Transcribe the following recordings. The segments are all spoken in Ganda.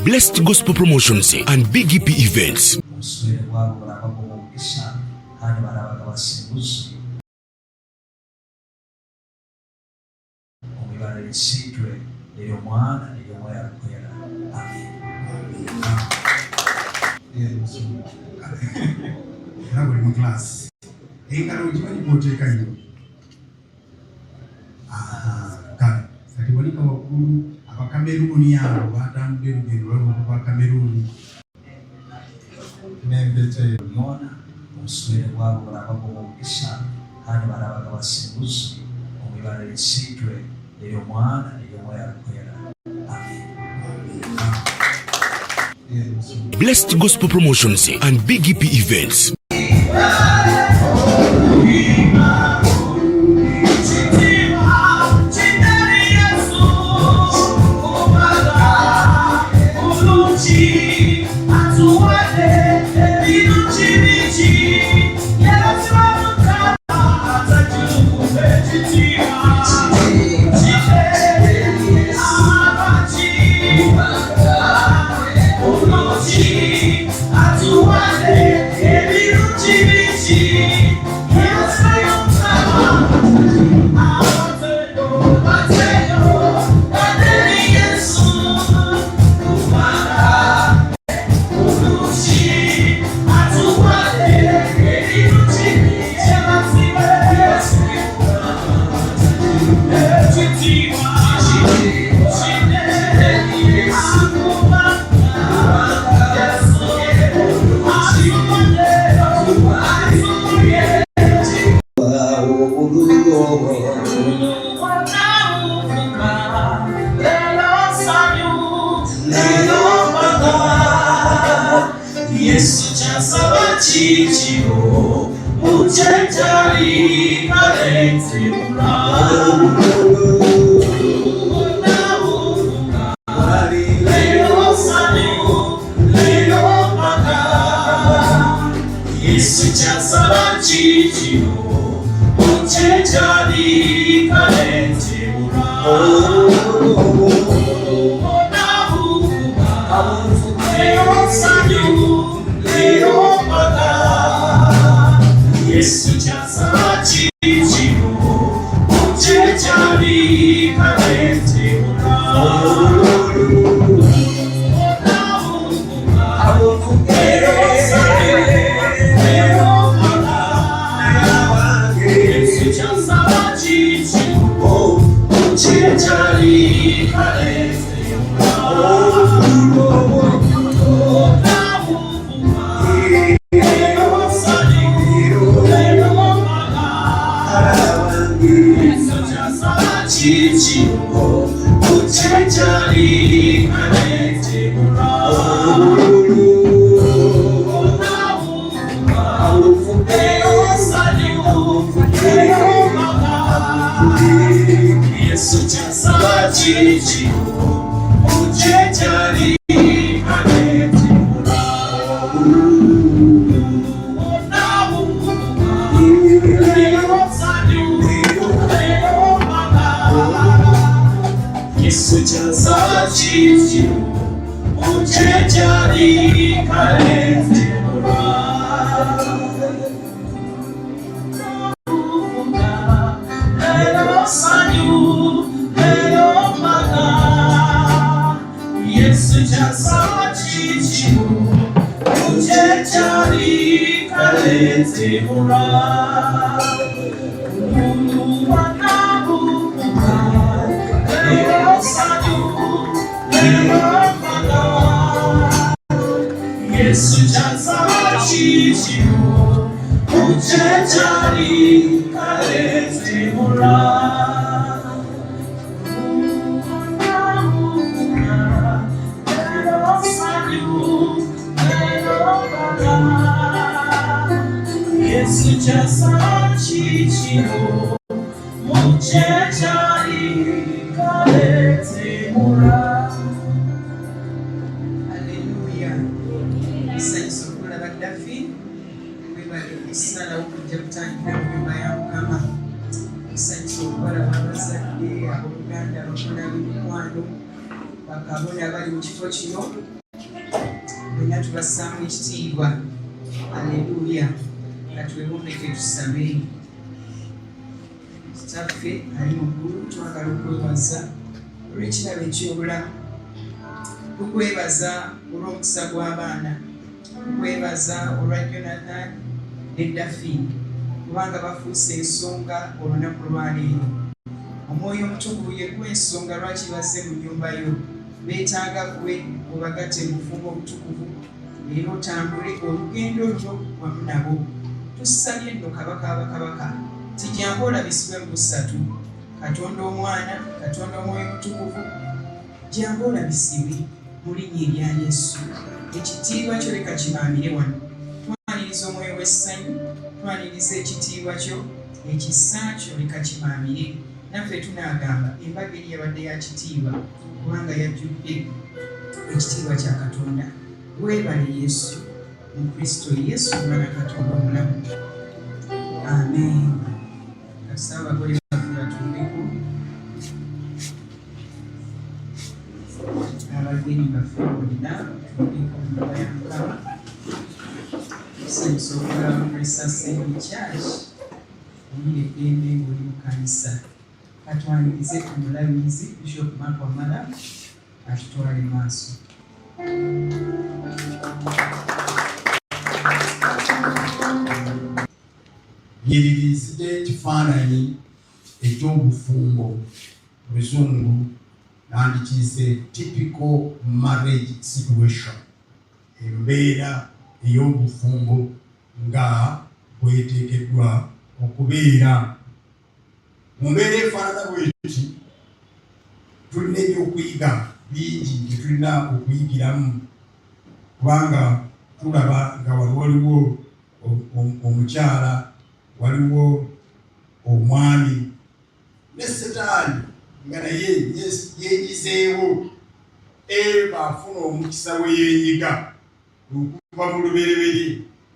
Blessed Gospel Promotions and Big EP Events. Kameruni yao batambe rugendo rwo Kameruni nembete mona muswere wabo barabako mugisha kandi barabaga basimbuzi umibara yisitwe iyo mwana iyo moya kwera. Amen. Blessed Gospel Promotions and Big EP Events. Yesu chasaba chichiro muchachari karete Yesu chasaba chichiro muchachari karete Yesu chasaba chichiro muchachari karete Yesu chasaba chichiro muchachari karete Chichiro muchachari karete Yesu chasaba chichiro muchachari karete Yesu chasaba chichiro muchachari karete Yesu chasaba chichiro muchachari karete Yesu chasaba chichiro muchachari karete Yesu chasaba chichiro muchachari karete Hallelujah. Isa sokula Bagdafi. Wibali sana ukujja kutangira nyumba ya Mukama. Isa sokula babazadde ab'Uganda bakola ebikwano bakabona abali mu kifo kino bonna tubassaamu ekitiibwa. Aleluya. Katwewomeke tusabe. Kitaffe ali mu ggulu, twagala okwebaza olw'ekirabo eky'obulamu, tukwebaza olw'omukisa gw'abaana, tukwebaza olwa Jonathan ne Daphine kubanga bafuuse ensonga olunaku lwaleero. Omwoyo Omutukuvu ye gw'ensonga lwaki bazze mu nnyumba yo. Beetaaga gwe obagatte mu bufumbo obutukuvu era otambule olugendo luno wamu nabo. Tusabye nno Kabaka w'Abakabaka tijjanga olabisibwe mu busatu, Katonda Omwana, Katonda Omwoyo Omutukuvu, jjanga olabisibwe mu linnya erya Yesu. Ekitiibwa kyo leka kibaamire wano. Twaniriza omwoyo w'essanyu, twaniriza ekitiibwa kyo, ekisa kyo leka kibaamire. Naffe tunaagamba embaga eri yabadde ya kitiibwa kubanga yajjudde ekitiibwa kya Katonda. Weebale Yesu, mu Kristo Yesu Omwana Katonda omulamu. Amen. Kasaba abagole baffe batumbeko, abagenyi baffe bonna batumbeko mu nnyumba ya Mukama. Tusanyusa okulaba mu Assembly Church omuli eddembe ng'oli mu kkanisa. Katwanirize omulabizi Bishop Mark Wamala atutwale maaso. Yiririzide ekifaananyi eky'obufumbo Luzungu nandikiyise typical marriage situation, embeera ey'obufumbo nga bweteekeddwa okubeera. Mu mbeera efaanana bweti tulina ebyokuyiga bingi bye tulina okuyigiramu, kubanga tulaba nga waliwo omukyala, waliwo omwami ne Setaani nga naye yeenyizeewo baafuna omukisa we yeenyiga okuva mu lubereberye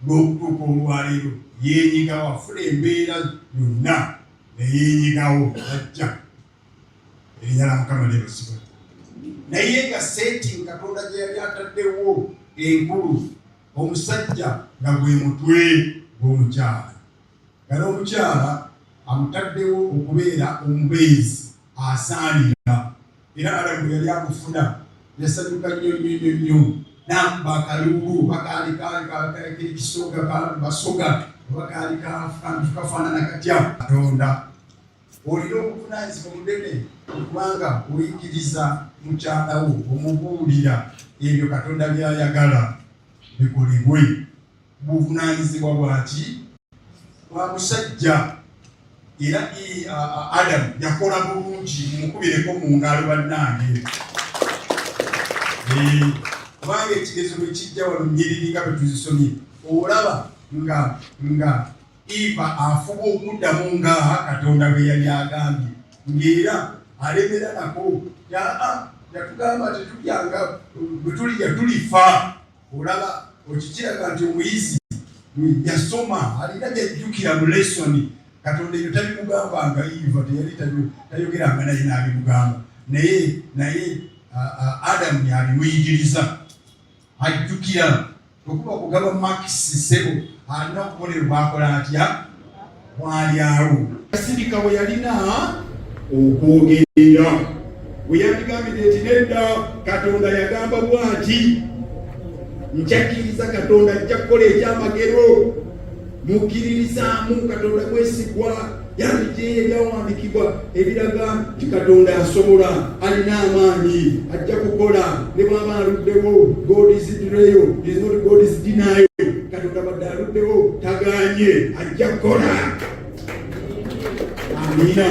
n'okutuuka olwaleero. Yeenyiga wafuna embeera yonna neyeenyigawo ajja erinnya Mukama lyebazibwa. Naye nga setting Katonda gye yali ataddewo enkulu, omusajja nga gwe mutwe gw'omukyala, nga n'omukyala amutaddewo okubeera omubeezi asaanira. Era Adamu yali amufuna yasanyuka nnyo, nakuba akalulu bakaalikisooga basoga bakafaanana katya. Katonda olina obuvunaanyizibwa munene kubanga oyigiriza mukyalawo, omubuulira ebyo Katonda by'ayagala bikolebwe. Buvunaanyizibwa bwaki? Bwa musajja. Era Adamu yakola bulungi, mukubireko mu ngalo bannange. Kubanga ekigezo bwe kijja wano nnyiriri nga bwe tuzisomye, olaba nga Eva afuba okuddamu nga Katonda bwe yali agambye, ng'era alemera nako yatugamba tetulyanga bwe tulya tulifa. Olaba okikiraga nti omuyizi yasoma alina byajjukira mu lesoni. Katonda ebyo tabimugambanga Eva, teyali tayogeranga naye n'abimugamba, naye Adamu yabimuyigiriza ajjukira. Okuba kugaba makisi sebo alina okubonerwa bwakola atya bwalyawo. Yasirika bwe yalina okwogerera, bwe yandigambire nti nedda Katonda yagamba bw'ati, njakkiriza Katonda ajja kukola ekyamagero. Mukkiririzaamu Katonda mwesigwa, yandikye ebyawandiikibwa ebiraga nti Katonda asobola, alina amaanyi, ajja kukola. Ne bw'aba aluddewo, God is real, is not God is denied. Katonda badde aluddewo tagaanye, ajja kukola. Amina.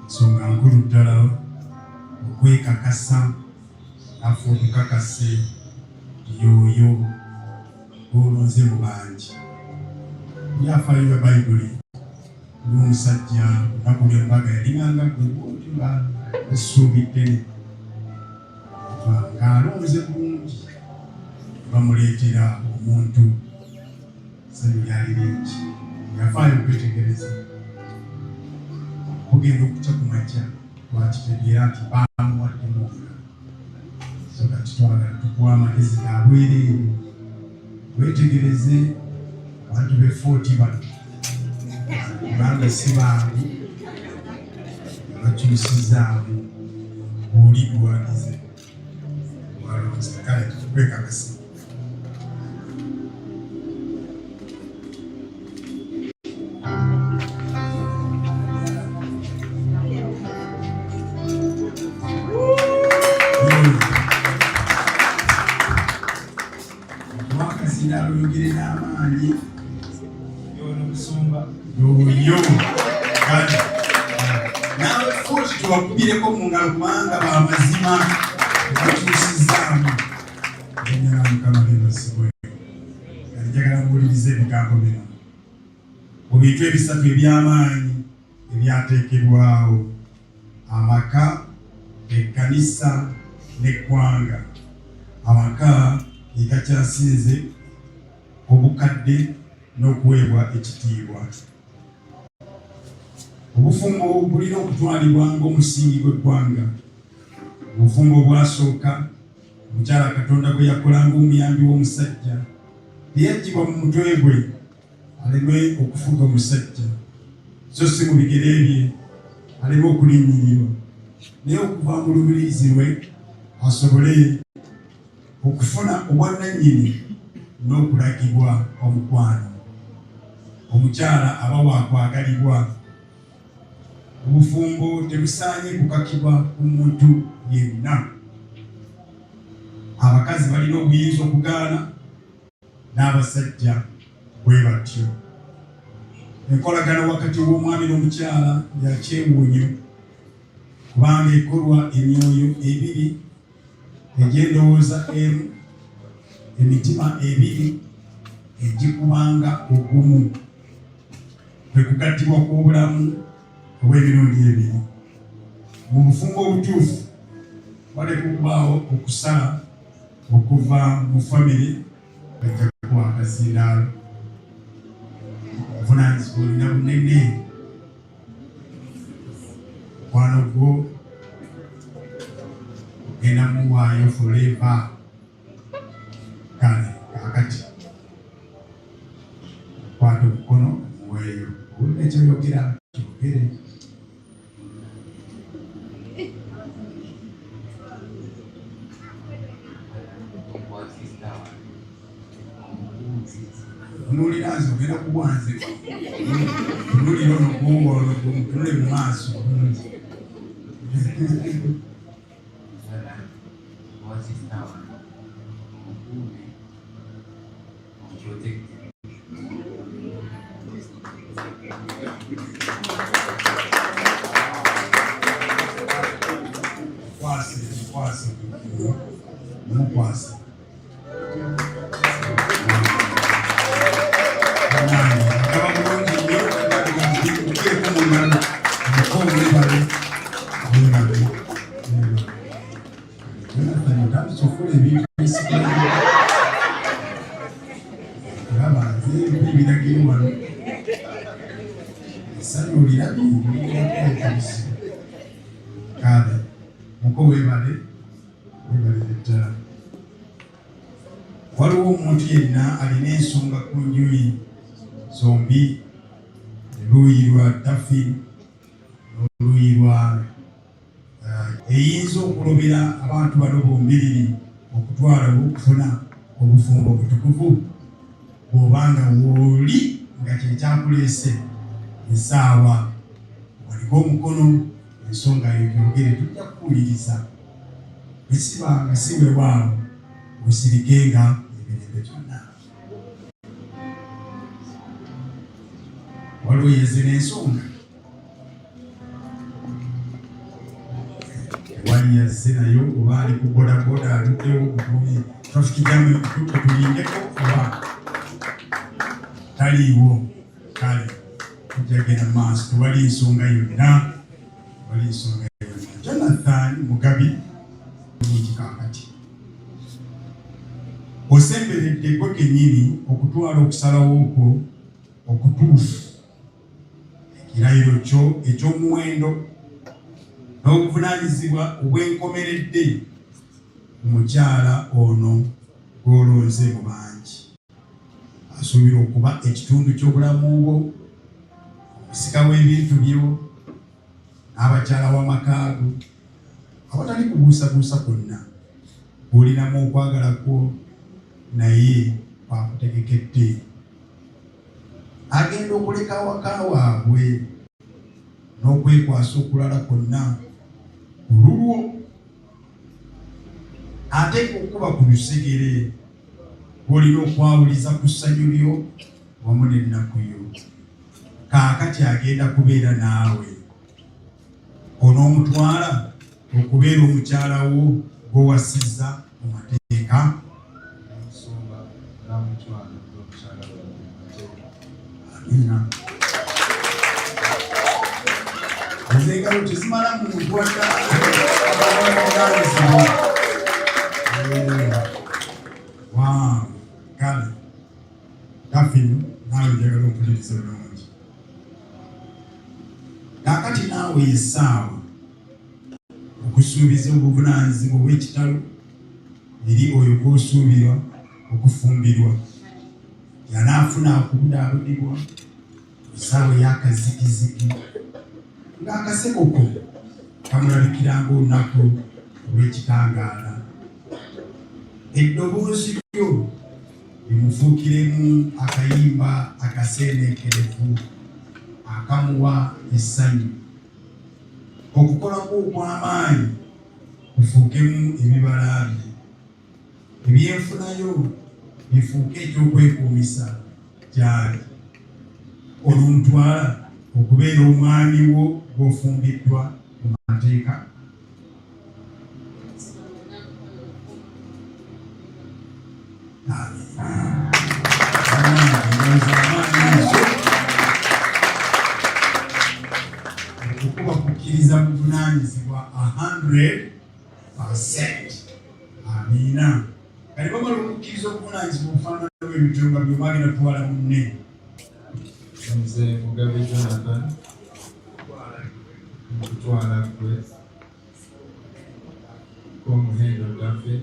Songa nkulu ddala okwekakasa afu okukakase yoyo olonze mu bangi. Byafaayo bya Bayibuli n'omusajja lunaku lw'embaga yalinganga gwe nga essuubidde ng'alonze bulungi bamuleetera omuntu ssanyu lyali lingi. Yafaayo okwetegereza kugenda okutya ku makya twakitegeera nti bamuwadde mwonga. So kati twagala tukuwa amagezi ga bwereere wetegereze abantu b'effooti bano kubanga si bangu bakyusizaamu oli guwagize walonze. Kale tukwekakasa oyogere n'amaanyi yonomusumba yoyo kati nawe foti tubakubireko mu ngalo kubanga bamazima batuusizaamu enyala mukama bebasibwe. Kati njagala muwulirize ebigambo bino mu bintu ebisatu eby'amaanyi ebyateekebwawo: amaka, ekkanisa n'eggwanga. Amaka ekakyasinze obukadde n'okuweebwa ekitiibwa. Obufumbo bulina okutwalibwa ng'omusingi gw'eggwanga. Obufumbo obwasooka omukyala Katonda bwe yakola ng'omuyambi w'omusajja teyaggyibwa mu mutwe gwe aleme okufuga omusajja, so si mu bigere bye aleme okulinnyirirwa, naye okuva mu lubiriizi lwe asobole okufuna obwannannyini n'okulagibwa omukwano. Omukyala aba wakwagalibwa. Obufumbo tebusaanye kukakibwa ku muntu yenna. Abakazi balina obuyinza okugaana n'abasajja bwe batyo. Enkolagana wakati w'omwami n'omukyala ya kyewuunyo kubanga ekolwa emyoyo ebiri egy'endowooza emu, emitima ebiri egikubanga ogumu, kwe kugattibwa kw'obulamu obw'emirundi ebiri. Mu bufumbo obutuufu waleka okubaawo okusala okuva mu famire bajja kuwa akazindaalo. Obuvunaanyizibwa olina bunene. Mukwano gwo ogenda muwaayo forever. Kale kakati kwata omukono muweeyo. Olina ekyoyogera kyogere. Onuulira nze ogenda kubwanze onuulira ono kuwuwa ono tunule mu maaso. Mukwase mukwase muko weebale ddala. Waliwo omuntu yenna alina ensonga ku njuyi zombi, oluuyi lwa Daffy n'oluuyi lwa eyinza okulobera abantu bano bombiriri okutwalawo okufuna obufumbo obutukuvu, bw'obanga wooli nga kyekyakuleese essaawa waliko omukono ensonga yo gyogere, tujja kuwuliriza. Bwesibanga si weewaawo osirikenga emirembe gyonna. Waliwo yeze n'ensonga wali yazze nayo, oba ali ku bodaboda aluddewo mutume traffic jam tulindeko, oba taliiwo, kale tujjagenda mu maaso, tewali nsonga yonna, wali nsonga yonna. Jonathan Mugabi kakati osemberedde gwe kennyini okutwala okusalawo okwo okutuufu, ekirayiro kyo eky'omuwendo n'obuvunaanyizibwa obwenkomeredde ku mukyala ono gw'olonze mu bangi. Asuubira okuba ekitundu ky'obulamu bwo, omusika w'ebintu byo, n'abakyala w'amakaago, awatali kubuusabuusa kwonna. Olinamu okwagala kwo naye kwakutegekedde. Agenda okuleka awaka waabwe n'okwekwasa okulala kwonna olulwo, ate okuba ku lusegere olina okwawuliza ku ssanyu lyo wamu n'ennaku yo. Kaakati agenda kubeera naawe, onoomutwala okubeera omukyala wo gw'owasizza mu mateeka. Amina. Ez'engalo tezimala mu muntu wadde kale Daffy naawe njagala okupuliriza bulungi. Kaakati naawe essaawa okusuubiza obuvunaanyizibwa obw'ekitalo eri oyo gw'osuubirwa okufumbirwa. Yanaafuna okubudaabudibwa essaawa ey'akazigizigi, ng'akaseko ko kamulabikira ng'olunaku olw'ekitangaala. Eddoboozi lyo limufuukiremu akayimba akaseeneekerevu akamuwa essanyu. Okukola kw'okw'amaanyi kufuukemu ebibala bye, ebyenfunayo bifuuke ekyokwekuumisa gy'ali. Olumutwala okubeera omwami wo gw'ofumbiddwa mu mateeka. Okukuba kukkiriza buvunaanyizibwa 100%. Amiina. Kale bamala okukkiriza obuvunaanyizibwa obufaanana bw'ebityo nga by'omwagenda tuwala munne. Nze Mugabi Jonathan okutwala kwe kw'omuhendo Daffy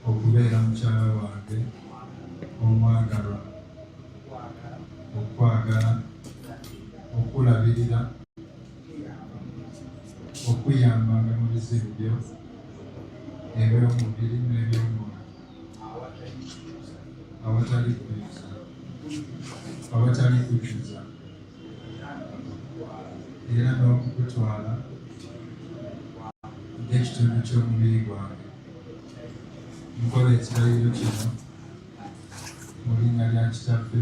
okubeera mukyala wange omwagalwa, okwagala, okulabirira, okuyambanga mu bizibu byo eby'omubiri n'eby'omwoyo, awatali kuyuza, awatali kujuza, era n'okukutwala ng'ekitundu ky'omubiri gwange. Nkola ekirayiro kino mu linnya lya Kitaffe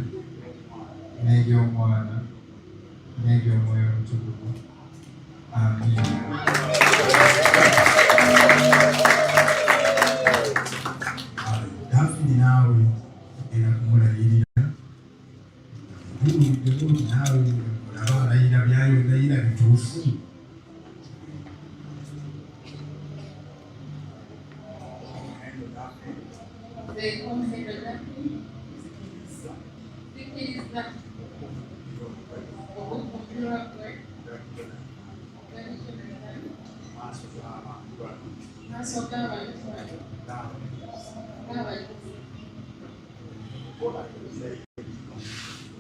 n'ery'Omwana n'ery'Omwoyo Omutukuvu. Amiina. Daffy naawe ogenda kumulayirira. Tuwulidde bulungi naawe olaba alayira by'ayolayira bituufu.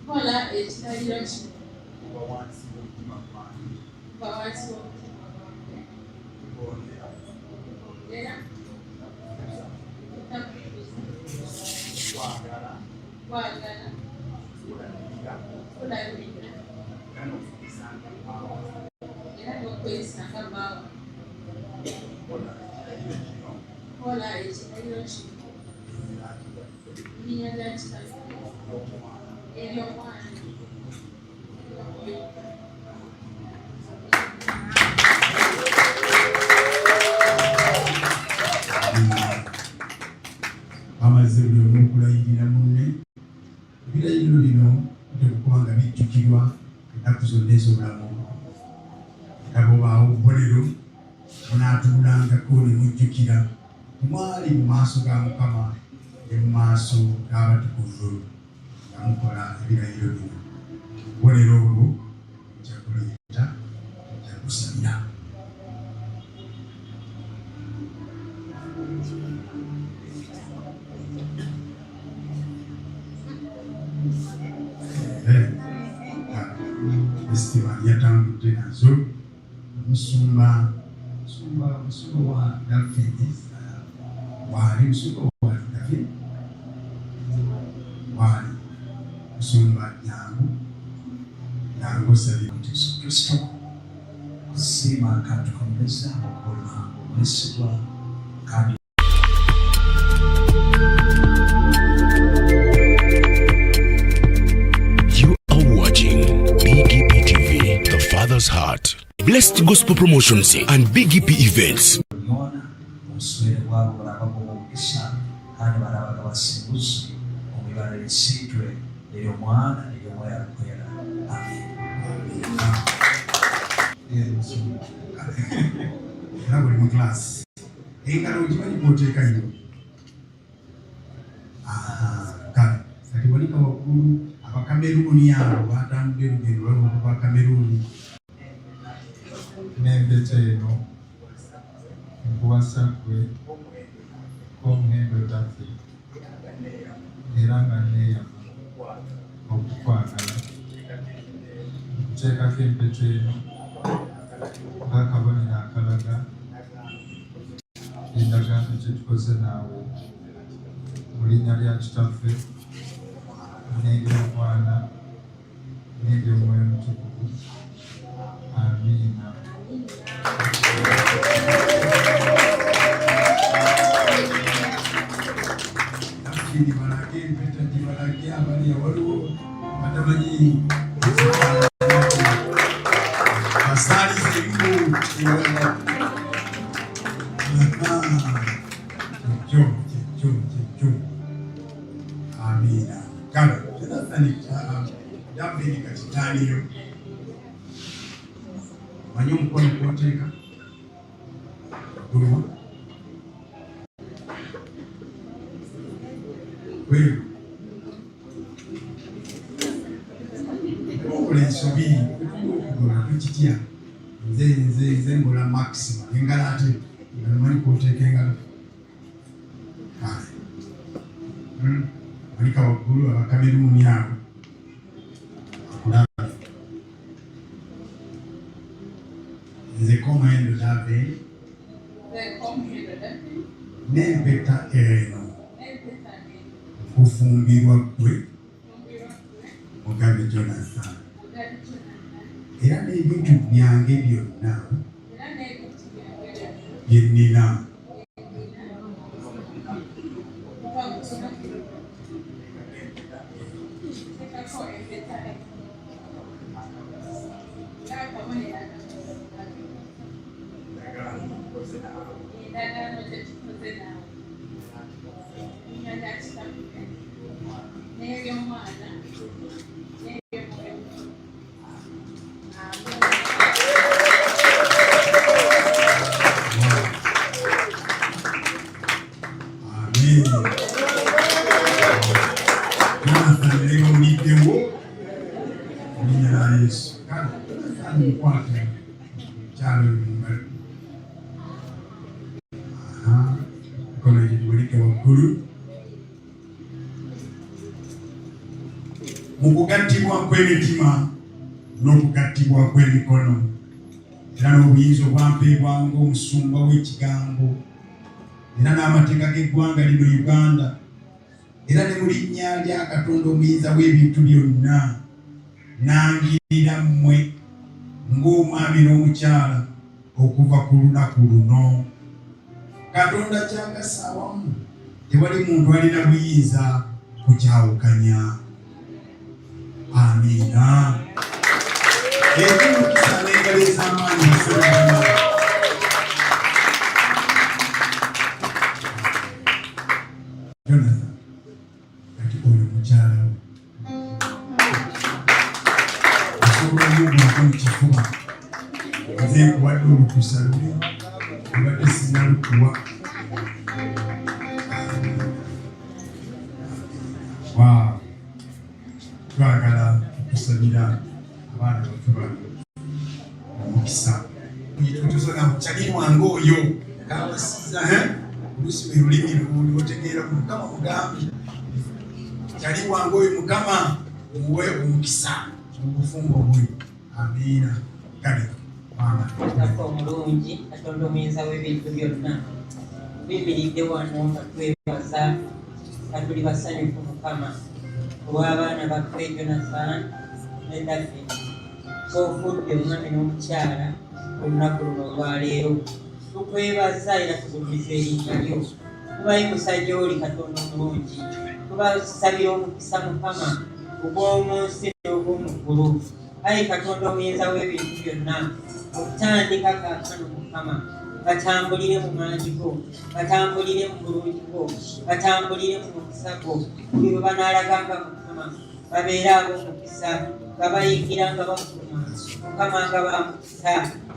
Kola ekirayiro kino kuva wansi era kwagala kulabirira era n'okwesanga maawa kola ekirayiro kino linnya lya kitaffe ery'omwana bamaze buli omu okulayirira munne. Ebirayiro bino bitekuba nga bijjukirwa ennaku zonna ez'obulamu era bw'obaawo obubonero munaatuulangako ne mujjukira temwali mu maaso ga Mukama ne mu maaso g'abatukuvu nga mukola ebirayiro bino. Obubonero obwo ojja kuleeta, ojja kusabira. Festival yatambudde nazo musumba wa David wali musumba wa David wali musumba Nyango Sabin Yesu Kristo kusiima katukomeza okukola omwesigwa kandi You are watching Big EP TV, The Father's Heart. Blessed Gospel Promotions and Big EP Events. Yona obusubire bwabo bulabako omukisa kandi balabaga basimbuzi omwibala ly'essiitwe ery'omwana ery'omwoyo alukwera. Amen. era buli mu class engalo ogimanyi kwoteeka nnyo kale kati wanika waggulu abakameruuni abo batambudde olugendo lwabo okuva Kameruuni n'empeta eno nkuwasa ggwe k'omuhendo taffe era nga neeyama okukwagala nkuteekako empeta eno ng'akabonero akalaga endagaano gye tukoze naawe mu linnya lya kitaffe n'ery'omwana n'ery'omwoyo omutukuvu. Amiina. Nafikiri balage empeta gye balage abali waliwo batamanyi basaaliza ebigo kyekyo. Amiina. Kale David kakitaaniyo manyi omukono kwoteeka gulwa weeru okola ensobi okugola tukitya nze ngola maxima engalo ate nga manyi kwoteeka engalo malika waggulu abakameruuni abo akulaba nze Komendo David n'empeta eno kufumbirwa ggwe Mugabe Jonathan era n'ebintu byange byonna bye nnina mu kugattibwa kw'emitima n'okugattibwa kw'emikono era n'obuyinza obwampeebwa ng'omusumba w'ekigambo era n'amateeka g'eggwanga lino Uganda era ne mu linnya lya Katonda omuyinza w'ebintu byonna nangirira mmwe ng'omwami n'omukyala okuva ku lunaku luno. Katonda kyagasa awamu tewali muntu alina buyinza kukyawukanya. Amiina. Ekimukisa n'engalo ez'amaanyi nasonga Jonathan kati oyo mukyala we osobola omugulako mu kifuba nze nkuwadde olukusa luli obadde sinnalukuwa. Twagala okusabira abaana baffe bano omukisa tusobola kukyali wange oyo kabasiza oluusi lwe lulimi lwotegeera ku Mukama mugambi kyali wange oyo Mukama muwe omukisa mu bufumbo bwe. Amiina. Kale Katonda omulungi, Katonda omuyinza w'ebintu byonna, tuyimiridde wano nga twebaza nga tuli basanyufu Mukama olw'abaana baffe Jonathan ne David b'ofudde omwami n'omukyala olunaku luno olwaleero. Tukwebaza era tugulumiza erinnya lyo, tubayimusa gy'oli Katonda omulungi, tubasabira omukisa Mukama ogw'omu nsi n'ogw'omu ggulu. Ayi Katonda omuyinza w'ebintu byonna, okutandika kaakano Mukama batambulire mu maanyi go, batambulire mu bulungi bwo, batambulire mu mukisa gwo, buli bwe banaalaganga Mukama babeere ab'omukisa nga bayingira nga bafuluma Mukama nga bamukisa.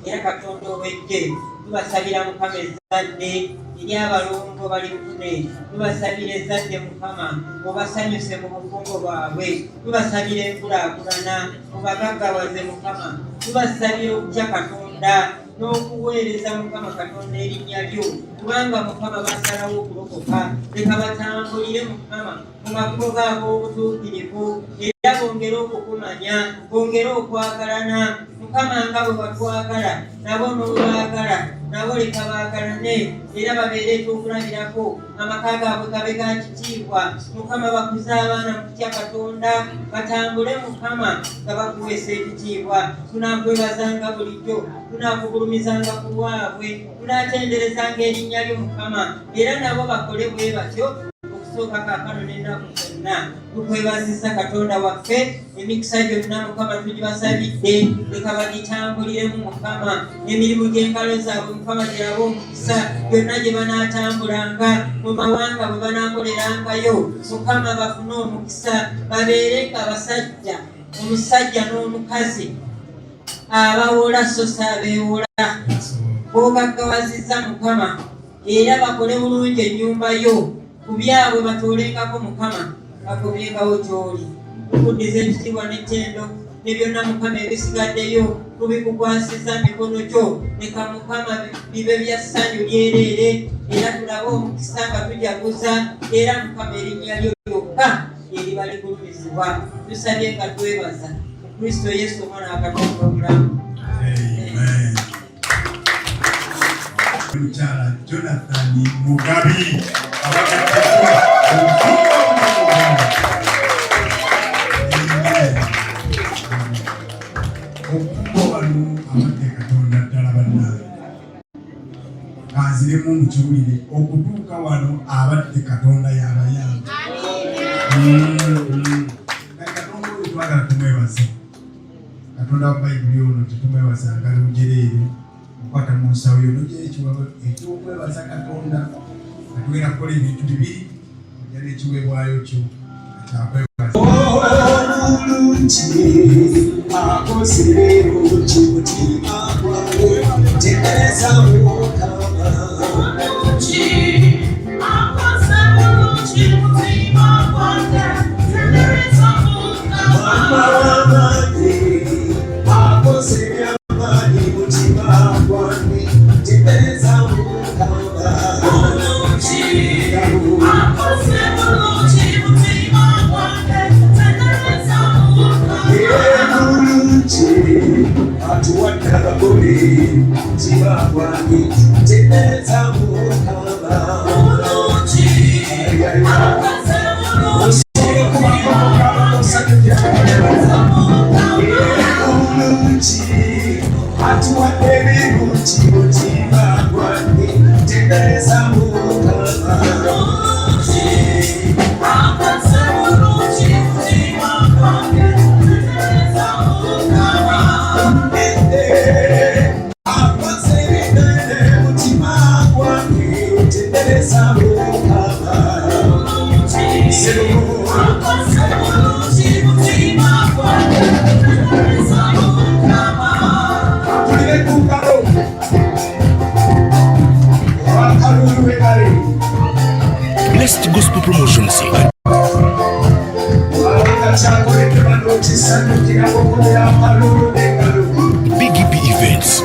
Era Katonda ow'eggye tubasabira Mukama ezzadde ery'abalongo balifune, tubasabira ezzadde Mukama obasanyuse mu bufumbo bwabwe, tubasabira enkulaakulana mubagaggawaze Mukama, tubasabira okutya Katonda n'okuweereza Mukama Katonda erinnya lyo, kubanga Mukama basalawo okulokoka. Leka batambulire Mukama mu makubo gaabo obutuukirivu era bongere okukumanya, bongere okwagalana Mukama nga bwe batwagala nabo n'olwagala nabo leka baagalane era babeere ekyokulabirako, amaka gaabwe gabe ga kitiibwa Mukama. Bakuze abaana mu kutya Katonda, batambule Mukama nga bakuweesa ekitiibwa. Tunaakwebazanga bulijjo, tunaakugulumizanga ku lwabwe, tunaatenderezanga erinnya lyo Mukama era nabo bakole bwe batyo okusooka kaakano n'ennaku zonna. Tukwebazisa Katonda waffe, emikisa gyonna Mukama tugibasabidde, leka bagitambuliremu Mukama. Emirimu gy'engalo zaabwe Mukama gyaba omukisa, byonna gye banaatambulanga mu mawanga bwe banaakolerangayo Mukama bafune omukisa, babeere nga basajja, omusajja n'omukazi abawola so si abeewola, b'ogaggawazizza Mukama era bakole bulungi ennyumba yo, ku byabwe batoolengako Mukama, bakobyengawo gy'oli. Tukuddiza ekitiibwa n'ettendo ne byonna Mukama ebisigaddeyo tubikukwasiza mikono gyo, leka Mukama bibe bya ssanyu lyereere era tulabe omukisa nga tujaguza era Mukama erinnya lyo lyokka eriba ligulumizibwa. Tusabye nga twebaza Kristo Yesu omwana wa Katonda omulamu. Amen. Mukyala Jonathan Mugabi abagattibwa okuba wano awadde Katonda ddala bannange, kanziremu mukiwulire okutuuka wano abadde Katonda y'abayamba. Katonda oyo twagala tumwebaze. Katonda wa Bayibuli ono tetumwebazanga lujereere okukwata mu nsawo yono ekyokwebaza Katonda atugenda kukola ebintu bibiri, ojja n'ekiweebwayo kyo kyakwebaza. Obulungi akoze omutima gwange, tendereza Mukama. Mama w'amaanyi akoze amaanyi mu mutima gwange, tendereza Mukama. Akoze bulungi mutima gwange, tendereza mutima gwange tendereza mukama mulungi atuwadde ebirungi mutima gwange tendereza mukama Blessed Gospel Promotions and Big EP Events.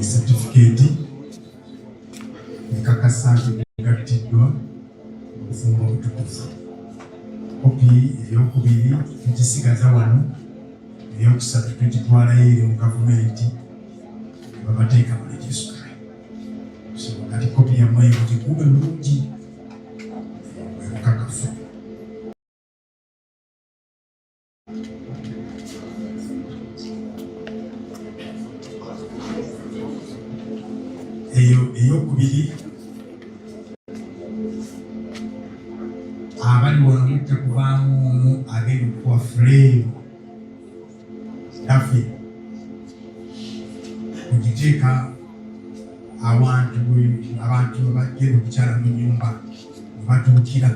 Certificate ekakasa gattiddwa okufumba obutukuvu. Kopi eyokubiri tugisigaza wano, eyokusatu tugitwalayo eri mu gavumenti ne babateeka mu registry. So kati kopi yammwe gigube bulungi ekakasa. Eyokubiri abali wano mujja kuvaamu omu agenda okuwa furemu yaffe kugiteeka abantu abagenda okukyala mu nnyumba we batuukira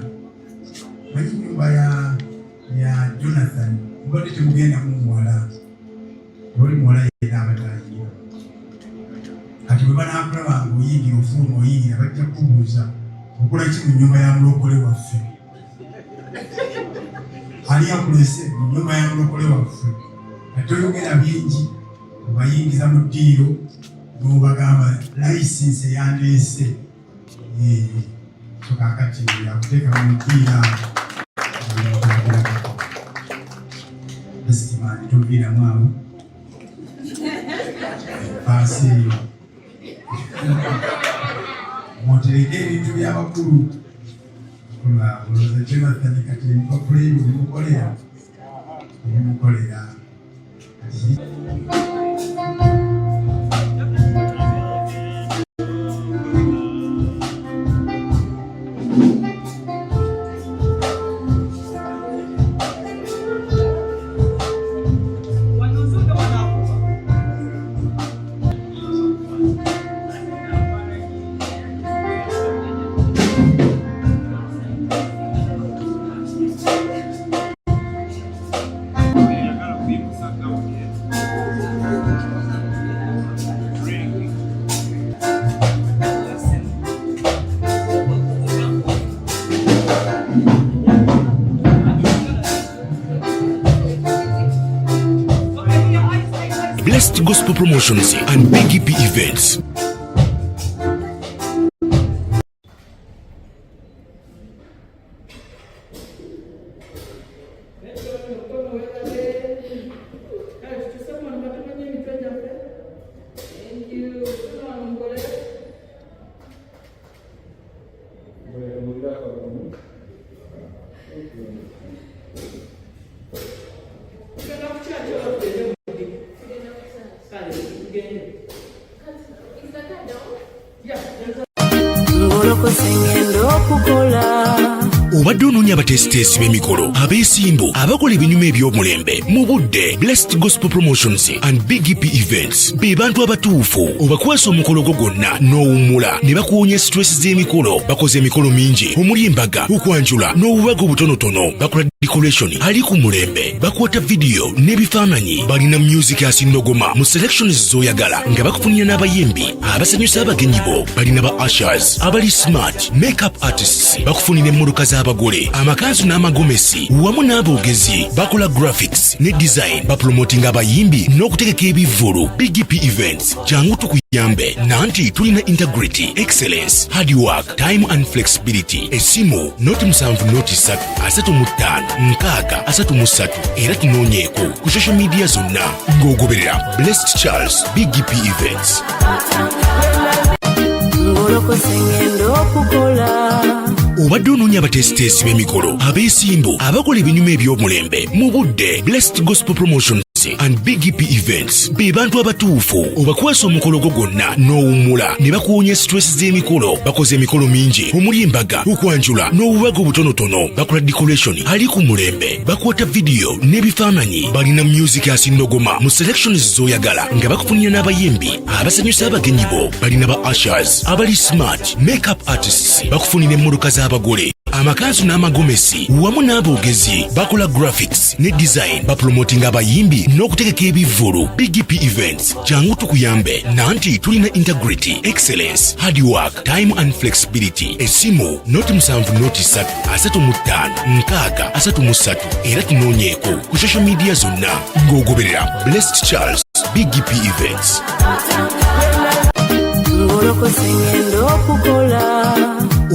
manyi nyumba ya Jonathan mbadde temugenda mu muwala oli muwala yera abatayingira kati bwe banaakulaba ng'oyingira ofuluma oyingira bajja kubuuza okola ki mu nnyumba ya mulokole waffe ani akulese mu nnyumba ya mulokole waffe ate oyogera bingi obayingiza mu ddiiro n'obagamba layisinsi eyandeese kakati akuteeka mu mupiira esitimani toviiramu abo paasi eyo mwotereke ebintu by'abakulu olowooza Jonathan kati ebipapula ebyo bimukolera Blessed Gospel Promotions and BGP Events. Obadde onoonya abateesiteesi b'emikolo abeesimbu abakola ebinyuma eby'omulembe mu budde Blessed Gospel Promotions and BGP Events be bantu abatuufu obakwasa omukolo gwo gwonna n'owummula ne bakuwonya stress z'emikolo bakoze emikolo mingi omuli embaga okwanjula n'obubaga obutonotono bakola decoration ali ku mulembe bakwata video n'ebifaananyi balina music asindogoma mu selections z'oyagala nga bakufunira n'abayimbi abasanyusa abagenyi bo balina ba ushers abali smart makeup artists bakufunira emmotoka z'abagole amakanzu n'amagomesi wamu n'aboogezi bakola graphics ne design bapromotinga abayimbi n'okutegeka ebivvulu BGP Events jangu tukuyambe nanti tulina integrity excellence hard work time and flexibility esimu noti 7 noti 3 35 nkaaga 33 era tunoonyeeko ku social media zonna ng'ogoberera Blessed Charles BGP Events. Obadde onoonya abateesiteesi b'emikolo abeesimbu abakola ebinyuma eby'omulembe mu budde Blessed Gospel Promotions and BGP Events be bantu abatuufu obakwasa omukolo gwo gwonna n'owummula ne bakuwonya stress z'emikolo bakoze emikolo mingi omuli embaga okwanjula n'obubaga obutonotono bakola decoration ali ku mulembe bakwata video n'ebifaananyi balina music asindogoma mu selections z'oyagala nga bakufunira n'abayimbi abasanyusa abagenyi bo balina ba ushers abali smart makeup artists bakufunira emmotoka z'abagole amakanzu n'amagomesi wamu n'aboogezi bakola graphics ne design bapromotinga abayimbi n'okutegeka ebivvulu BGP Events jangu tukuyambe nanti tulina integrity excellence hard work time and flexibility esimu noti 7 noti 3 35 nkaaga 33 era tunoonyeeko ku social media zonna ng'ogoberera Blessed Charles BGP Events.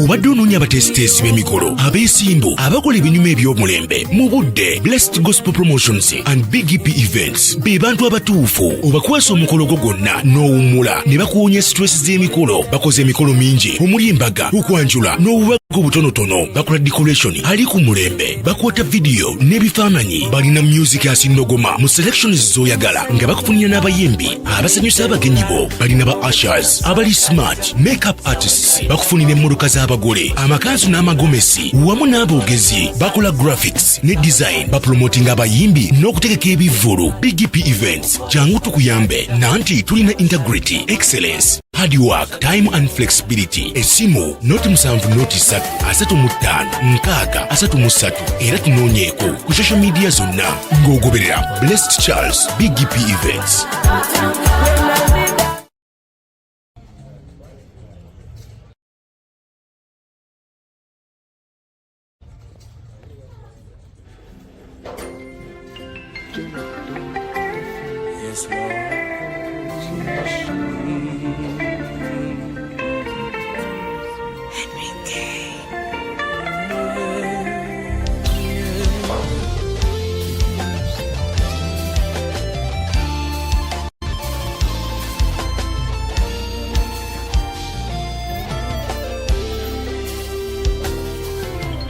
Obadde onoonya abateesiteesi b'emikolo abeesimbu abakola ebinyuma eby'omulembe mu budde Blessed Gospel Promotions and BGP Events be bantu abatuufu obakwasa omukolo gwo gwonna n'owummula ne bakuwonya stress z'emikolo bakoze emikolo mingi omuli embaga okwanjula n'obubaga obutonotono bakola decoration ali ku mulembe bakwata video n'ebifaananyi balina music asindogoma mu selections z'oyagala nga bakufunira n'abayimbi abasanyusa abagenyi bo balina ba ushers abali smart makeup artists bakufunira emmotoka n'abagole, amakanzu n'amagomesi wamu n'aboogezi bakola graphics ne design bapromotinga abayimbi n'okutegeka ebivvulu. BGP Events jangu tukuyambe nanti tulina integrity, excellence, hard work, time and flexibility. Esimu noti 7-3-35-6-3 era tunoonyeeko ku social media zonna ng'ogoberera Blessed Charles BGP Events. Yes, Lord.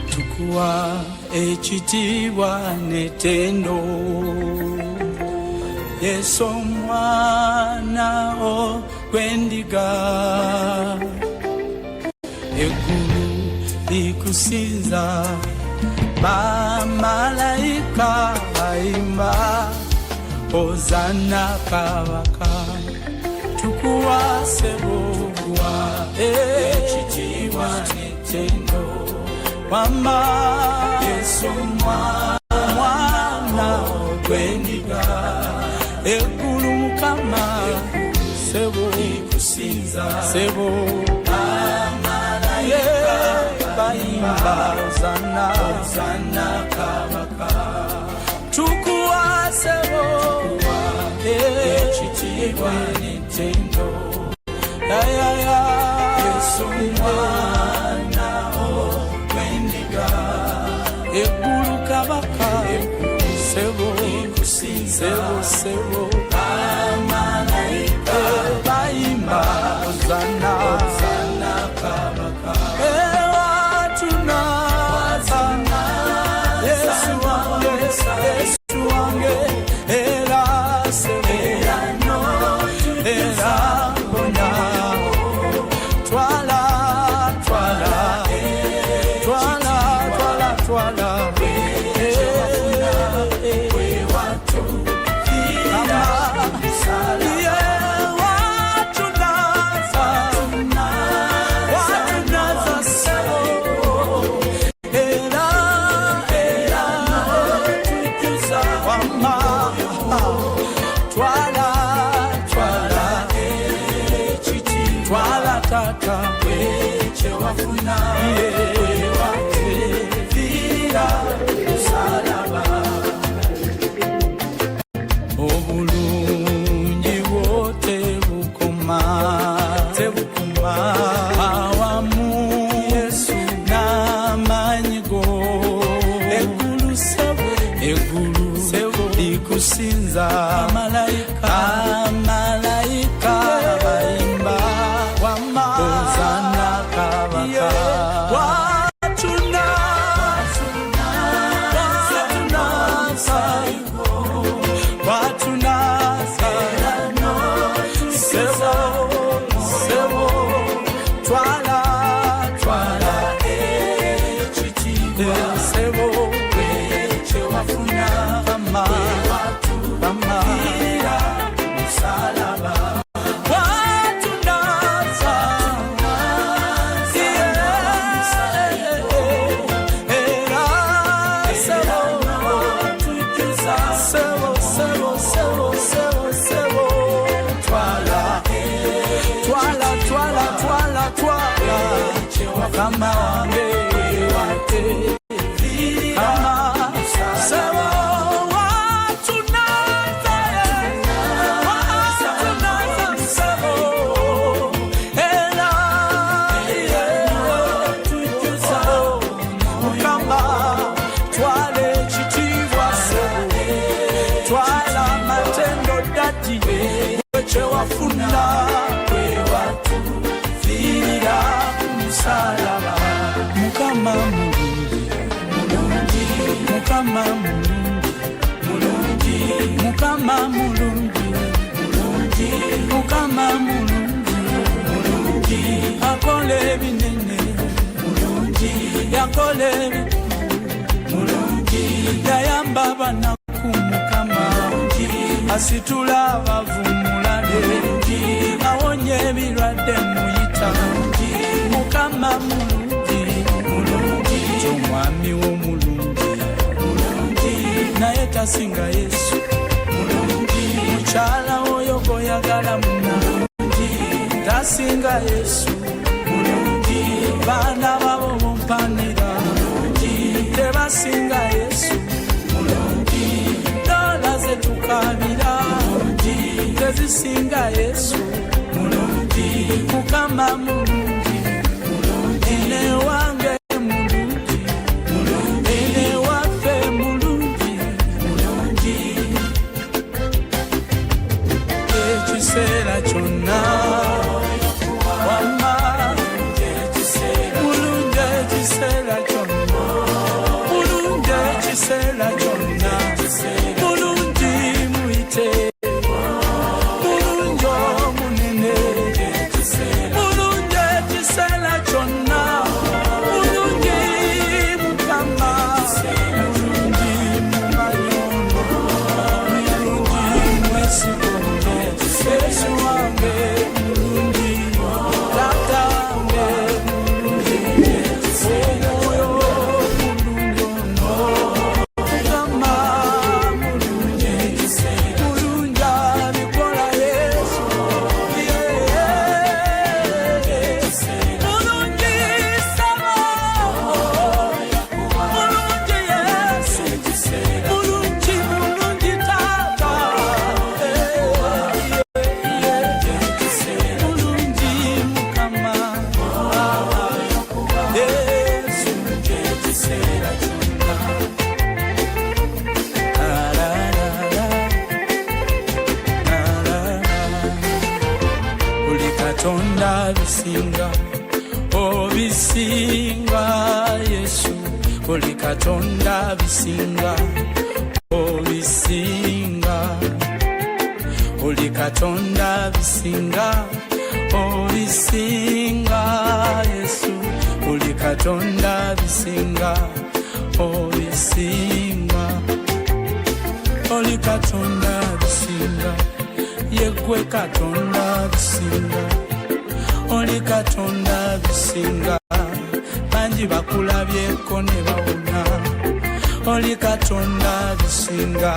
Tukuwa ekitiibwa n'ettendo Yesu omwana gw'endiga eggulu likusinza bamalayika bayimba Hozana kabaka tukuwa sebowa ekitiibwa n'ettendo Mama Yesu mwana gw'endiga eggulu Mukama sebo ikusinza sebo amalayika bayimba Hozana kabaka tukuwa sebo ekitiibwa n'ettendo Yesu mwana eggulu kabaka sebo sebo amalayika bayimba Hozana kabaka watuna Yesu wange era sebo era mbona twala tata weche wafuna wate vira salaba obulungi wote bukoma awamu Yesu n'amanyigo eggulu sebo likusinza amalayika bayimba Hozana kabaka watuna sebo twala ekitiibwa sebo weche wafuna kama musalaba kama wange wate kama sawa watuna sebo ela tujuza kama twale chitiwa sebo twala matendo dati weche wafuna watu vira salaba Mukama mulungi Mukama mulungi Mukama mulungi Mukama mulungi akola ebinene yakola mulungi, yayamba abanaku Mukama, asitula abavumulade, awonya ebirwadde muyita Mukama mulungi, omwami w'omulungi, naye tasinga Yesu, mukyala oyo goyagala munangi, tasinga Yesu, baana babo bompanira tebasinga Yesu, dola zetukabira tezisinga Yesu, Mukama mulungi, ene wange mulungi, ene waffe mulungi, ekiseera kyonna wamma mulungi, ekiseera kyonna mulungi, ekiseera kyonna mulungi, muyite mulungi omunene, mulungi ekiseera kyonna mulungi, Mukama mulungi, mumanyono mulungi, mwesigonde Yesu wange mulungi, Tata wange mulungi, omwoyo mulungi ono Mukama mulungi, mulungi abikola Yesu, mulungi Saba, mulungi Yesu, mulungi mulungi Tata, mulungi Mukama Yesu, ekiseera kyonna. Buli Katonda bisinga, obisinga Yesu, buli Katonda bisinga, obisinga, buli Katonda bisinga, obisinga Yesu, buli Katonda bisinga, obisinga, buli Katonda bisinga, yegwe Katonda bisinga, oli Katonda bisinga, bangi bakulabyeko ne bawona, oli Katonda bisinga,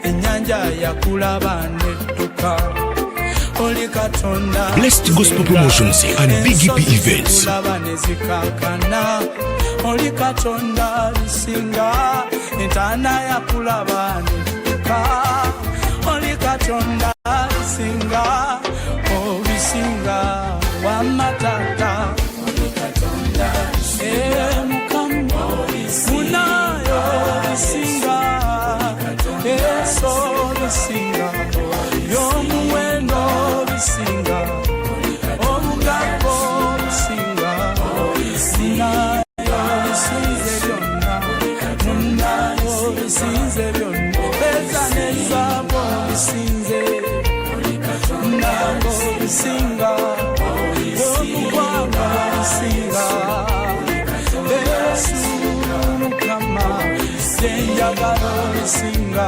ennyanja yakulaba nedduka, oli Katonda Blessed Gospel Promotions and Big EP Events. kulaba nezikakana, oli Katonda bisinga, entaana yakulaba nedduka, oli Katonda bisinga, obisinga wamatata, oli Katonda bisinga, Mukama munayo bisinga, Yesu bisinga, by'omuwendo bisinga, obugambo bisinga, munayo bisinze byonna, munayo bisinze byonna, eza n'ezaabu bisinze, munayo bisinga, by'omukwano bisinga, Yesu Mukama yenjagala bisinga,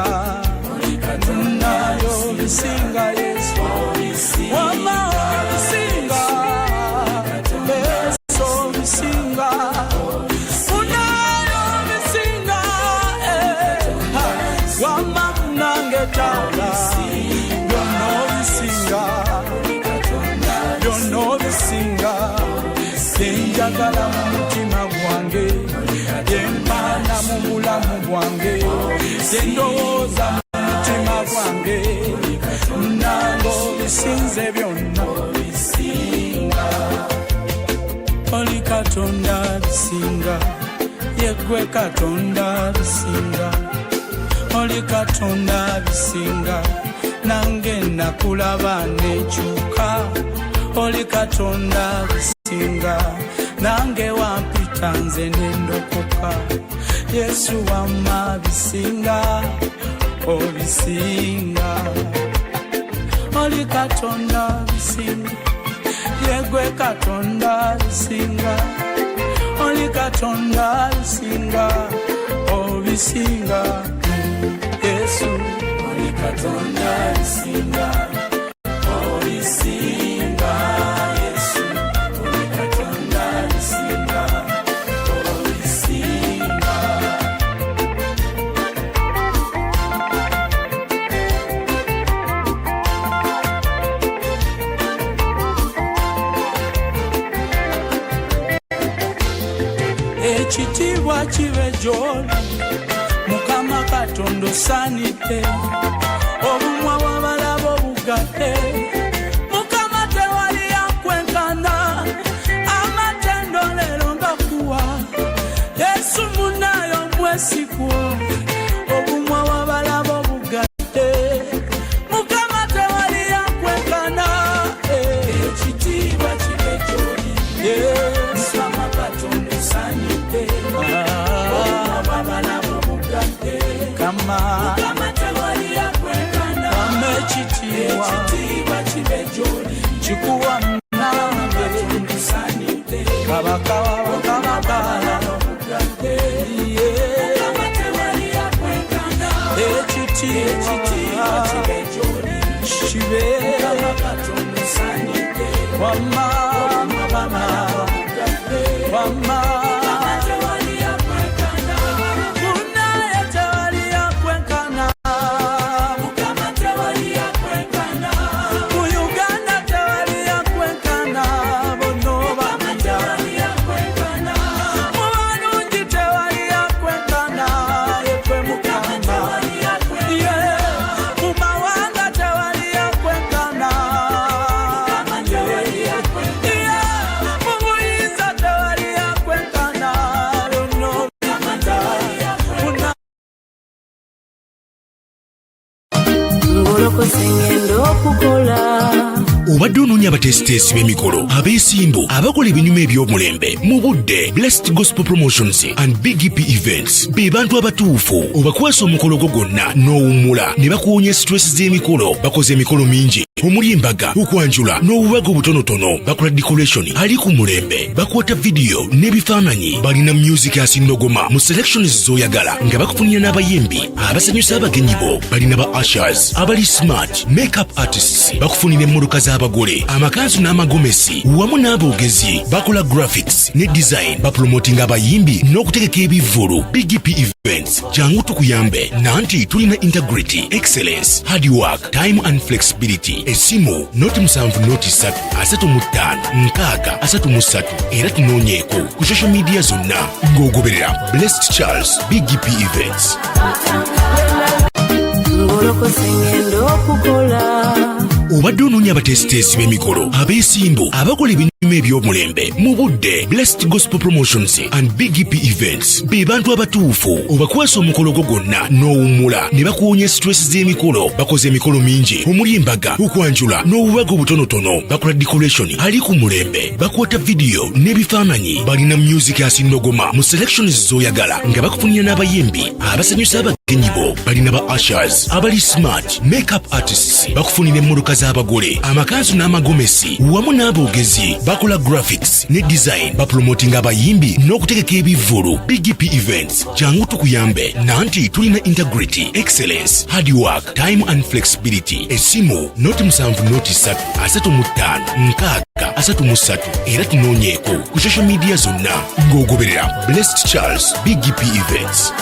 munayo bisinga Yesu, wama bisinga, Yesu bisinga, munayo bisinga, wama nange Tata, byonna bisinga, byonna bisinga, yenjagala mu mutima gwange, yempana mu bulamu bwange, yendowooza mu mutima gwange, nange obisinze byonna, oli Katonda bisinga, yegwe Katonda bisinga, oli Katonda bisinga, nange nakulaba nekyuka, oli Katonda bisinga, nange wampita nze nendokoka, Yesu wamma bisinga, obisinga, oli Katonda bisinga, yegwe Katonda bisinga, oli Katonda bisinga obisinga Yesu oli Katonda bisinga obisinga Yesu oli Katonda bisinga obisinga ekitiibwa kibe gy'oli Mukama Katonda osaanidde obumwa bw'abalaba obugadde Mukama tewali yakwenkana amatendo leero ngakuwa Yesu munnayo omwesigwa obumwa bw'abalaba obugadde Mukama tewali yakwenkana ekitiibwa kibe gy'oli Mukama Katonda osaanidde obumwa bw'abalaba obugadde Mukama tewali yakwenkana ekitiibwa kibe gy'oli kikuwa munange kabaka wabakabakala Mukama tewali yakwenkana ekitiibwa kibe gy'oli kibe Katonda osaanidde wamma wamma obadde onoonya abatesiteesi b'emikolo abeesimbu abakola ebinyuma eby'omulembe mu budde Blessed Gospel Promotions and BGP Events be bantu abatuufu obakwasa omukolo gwo gwonna n'owummula ne bakuwonya stress z'emikolo bakoze emikolo mingi omuli embaga okwanjula n'obubaga obutonotono bakola decoration ali ku mulembe bakwata vidiyo n'ebifaananyi balina music asindogoma mu selections z'oyagala nga bakufunira n'abayimbi abasanyusa abagenyi bo balina ba ushers abali smart makeup artists bakufunira emmotoka z'abagole amakanzu n'amagomesi wamu n'aboogezi bakola graphics ne design bapromotinga abayimbi n'okutegeka ebivvulu BGP Events jangu tukuyambe nanti tulina integrity excellence hard work time and flexibility esimu noti 7 era tunoonyeeko ku social media zonna ng'ogoberera Blessed Charles BGP Events. obadde onoonya abatesiteesi b'emikolo abeesimbu abakola ebinyuma eby'omulembe mu budde Blessed Gospel Promotions and BGP Events be bantu abatuufu obakwasa omukolo gwo gwonna n'owummula ne bakuwonya stress z'emikolo bakoze emikolo mingi omuli embaga okwanjula n'obubaga obutonotono bakola decoration ali ku mulembe bakwata vidiyo n'ebifaananyi balina music asindogoma mu selections z'oyagala nga bakufunira n'abayimbi abasanyusa abagenyi bo balina ba ushers abali smart makeup artists bakufunira emmotoka z'abagole amakanzu n'amagomesi wamu n'aboogezi bakola graphics ne design bapromotinga abayimbi n'okutegeka ebivvulu BGP Events jangu tukuyambe nanti tulina integrity excellence hard work time and flexibility esimu noti 7 era tunoonyeeko ku social media zonna ng'ogoberera Blessed Charles BGP Events.